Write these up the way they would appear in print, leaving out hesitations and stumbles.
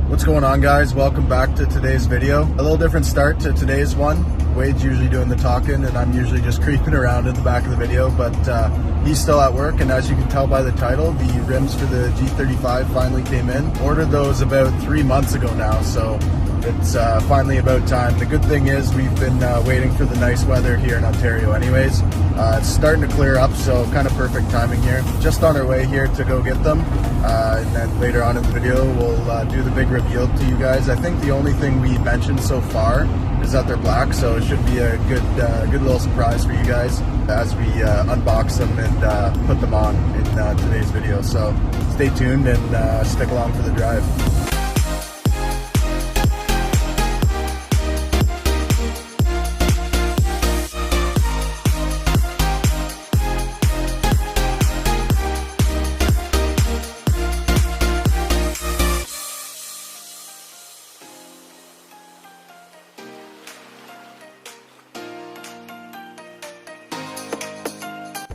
What's going on, guys? Welcome back to today's video. A little different start to today's one. Wade's usually doing the talking and I'm usually just creeping around in the back of the video, but he's still at work, and as you can tell by the title, the rims for the G35 finally came in. Ordered those about 3 months ago now, so it's finally about time. The good thing is we've been waiting for the nice weather here in Ontario anyways. It's starting to clear up, so kind of perfect timing here. Just on our way here to go get them, and then later on in the video we'll do the big reveal to you guys. I think the only thing we mentioned so far is that they're black, so it should be a good little surprise for you guys as we unbox them and put them on in today's video. So stay tuned and stick along for the drive.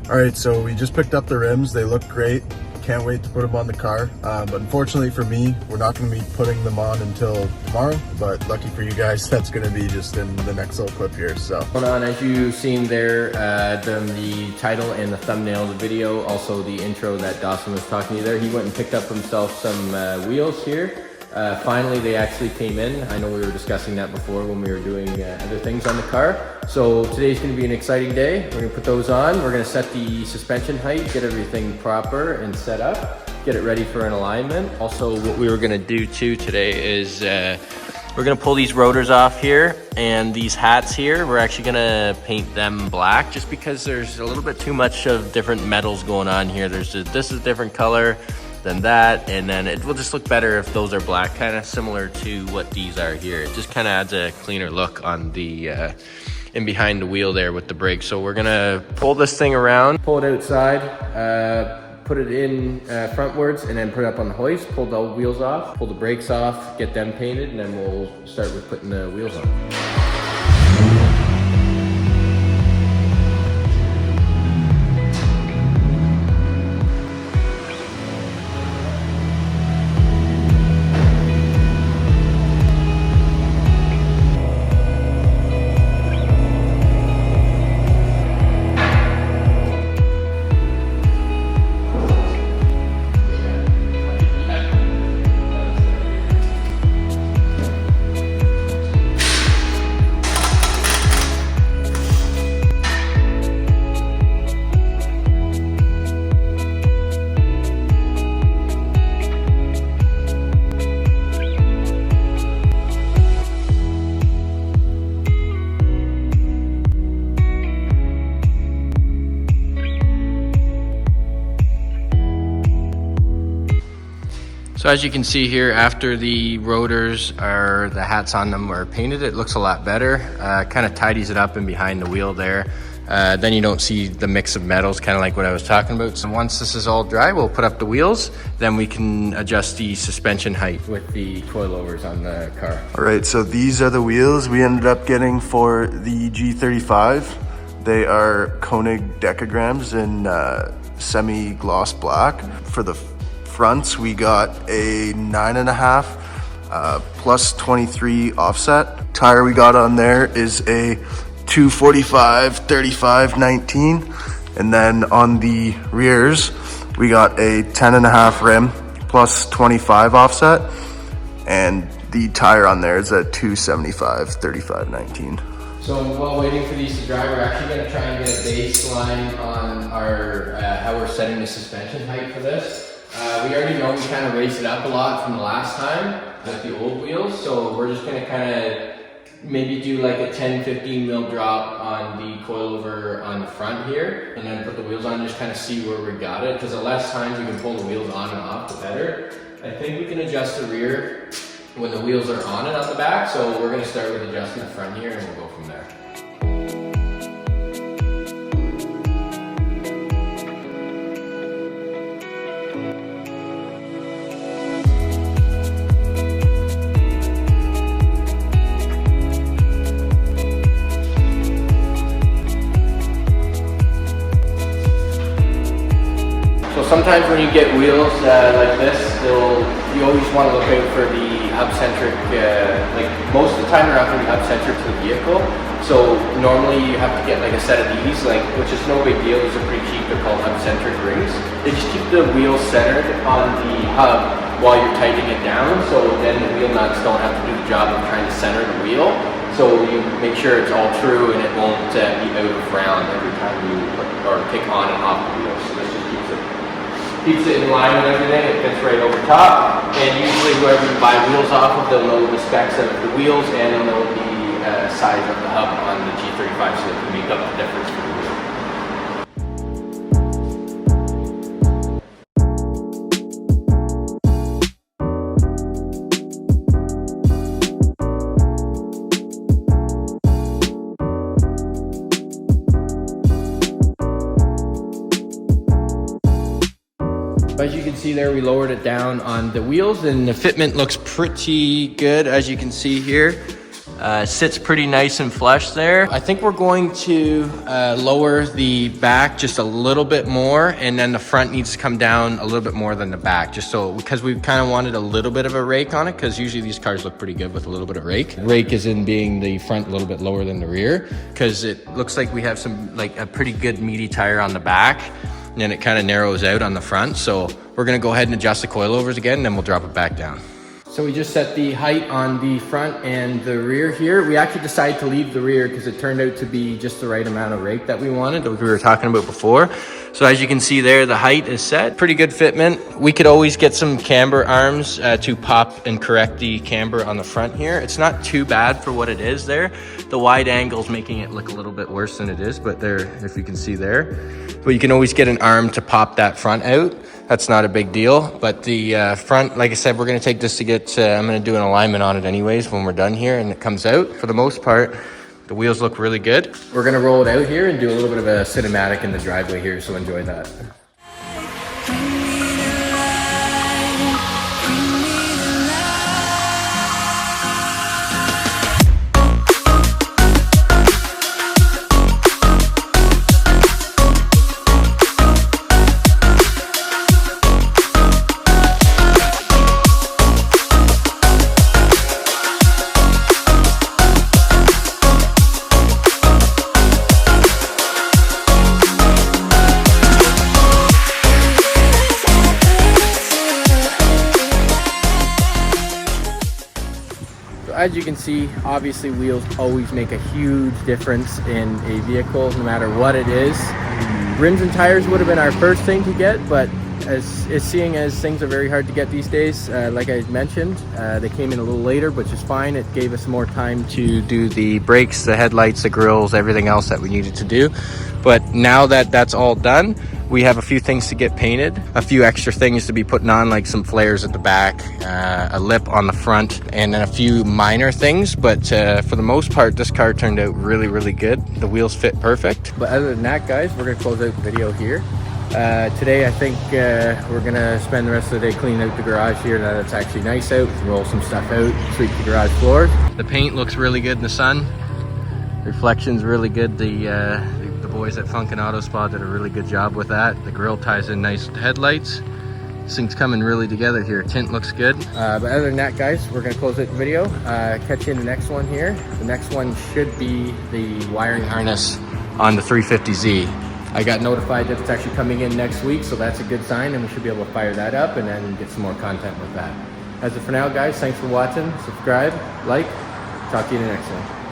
Alright, so we just picked up the rims. They look great. Can't wait to put them on the car. But unfortunately for me, we're not going to be putting them on until tomorrow. But lucky for you guys, that's going to be just in the next little clip here. So, as you've seen there, the title and the thumbnail of the video, also the intro that Dawson was talking to you there, he went and picked up himself some wheels here. Finally, they actually came in. I know we were discussing that before when we were doing other things on the car. So today's going to be an exciting day. We're going to put those on. We're going to set the suspension height, get everything proper and set up, get it ready for an alignment. Also, what we were going to do too today is we're going to pull these rotors off here, and these hats here, we're actually going to paint them black just because there's a little bit too much of different metals going on here. This is a different color than that, and then it will just look better if those are black, kind of similar to what these are here. It just kind of adds a cleaner look on the in behind the wheel there with the brakes. So we're gonna pull this thing around, pull it outside, put it in frontwards, and then put it up on the hoist, pull the wheels off, pull the brakes off, get them painted, and then we'll start with putting the wheels on. So as you can see here, after the rotors or the hats on them are painted, it looks a lot better. Kind of tidies it up in behind the wheel there. Then you don't see the mix of metals, kind of like what I was talking about. So once this is all dry, we'll put up the wheels. Then we can adjust the suspension height with the coilovers on the car. All right, so these are the wheels we ended up getting for the G35. They are Koenig decagrams in semi-gloss black. For the fronts, we got a 9.5 plus 23 offset. Tire we got on there is a 245 35 19, and then on the rears we got a 10.5 rim plus 25 offset, and the tire on there is a 275 35 19. So while waiting for these to dry, we're actually going to try and get a baseline on our how we're setting the suspension height for this. We already know we kind of raised it up a lot from the last time with the old wheels, so we're just going to kind of maybe do like a 10-15 mil drop on the coilover on the front here, and then put the wheels on, just kind of see where we got it, because the less times you can pull the wheels on and off, the better. I think we can adjust the rear when the wheels are on and on the back, so we're going to start with adjusting the front here and we'll go from there. Sometimes when you get wheels like this, they'll you always want to look out for the hub-centric, like most of the time they're not going to be hub-centric to the vehicle. So normally you have to get like a set of these, like, which is no big deal. These are pretty cheap. They're called hub-centric rings. They just keep the wheel centered on the hub while you're tightening it down. So then the wheel nuts don't have to do the job of trying to center the wheel. So you make sure it's all true and it won't be out of round every time you put or take on and off the wheel. So this just keeps it in line with everything. It fits right over top. And usually whoever you buy wheels off of, they'll know the specs of the wheels and they'll know the size of the hub on the G35 so they can make up the difference for the wheel. As you can see there, we lowered it down on the wheels and the fitment looks pretty good. As you can see here, sits pretty nice and flush there. I think we're going to lower the back just a little bit more, and then the front needs to come down a little bit more than the back, just so, because we kind of wanted a little bit of a rake on it, because usually these cars look pretty good with a little bit of rake. Rake is in being the front a little bit lower than the rear, because it looks like we have some, like a pretty good meaty tire on the back, and then it kind of narrows out on the front. So we're gonna go ahead and adjust the coilovers again, and then we'll drop it back down. So we just set the height on the front and the rear here. We actually decided to leave the rear because it turned out to be just the right amount of rake that we wanted, like we were talking about before. So as you can see there, the height is set. Pretty good fitment. We could always get some camber arms to pop and correct the camber on the front here. It's not too bad for what it is there. The wide angle's making it look a little bit worse than it is, but there, if you can see there. But you can always get an arm to pop that front out. That's not a big deal. But the front, like I said, we're gonna take this to get, I'm gonna do an alignment on it anyways when we're done here and it comes out. For the most part, the wheels look really good. We're gonna roll it out here and do a little bit of a cinematic in the driveway here, so enjoy that. As you can see, obviously wheels always make a huge difference in a vehicle, no matter what it is. Rims and tires would have been our first thing to get, but seeing as things are very hard to get these days, like I mentioned, they came in a little later, which is fine. It gave us more time to do the brakes, the headlights, the grills, everything else that we needed to do. But now that that's all done, we have a few things to get painted, a few extra things to be putting on, like some flares at the back, a lip on the front, and then a few minor things. But for the most part, this car turned out really, really good. The wheels fit perfect. But other than that, guys, we're gonna close out the video here. Today, I think we're gonna spend the rest of the day cleaning out the garage here now that it's actually nice out. We can roll some stuff out, sweep the garage floors. The paint looks really good in the sun. Reflection's really good. The boys at Funkin' Auto Spa did a really good job with that. The grill ties in nice with the headlights. This thing's coming really together here. Tint looks good. But other than that, guys, we're gonna close out the video. Catch you in the next one here. The next one should be the wiring harness on the 350Z. I got notified that it's actually coming in next week, so that's a good sign, and we should be able to fire that up and then get some more content with that. As of for now, guys, thanks for watching. Subscribe, like, talk to you in the next one.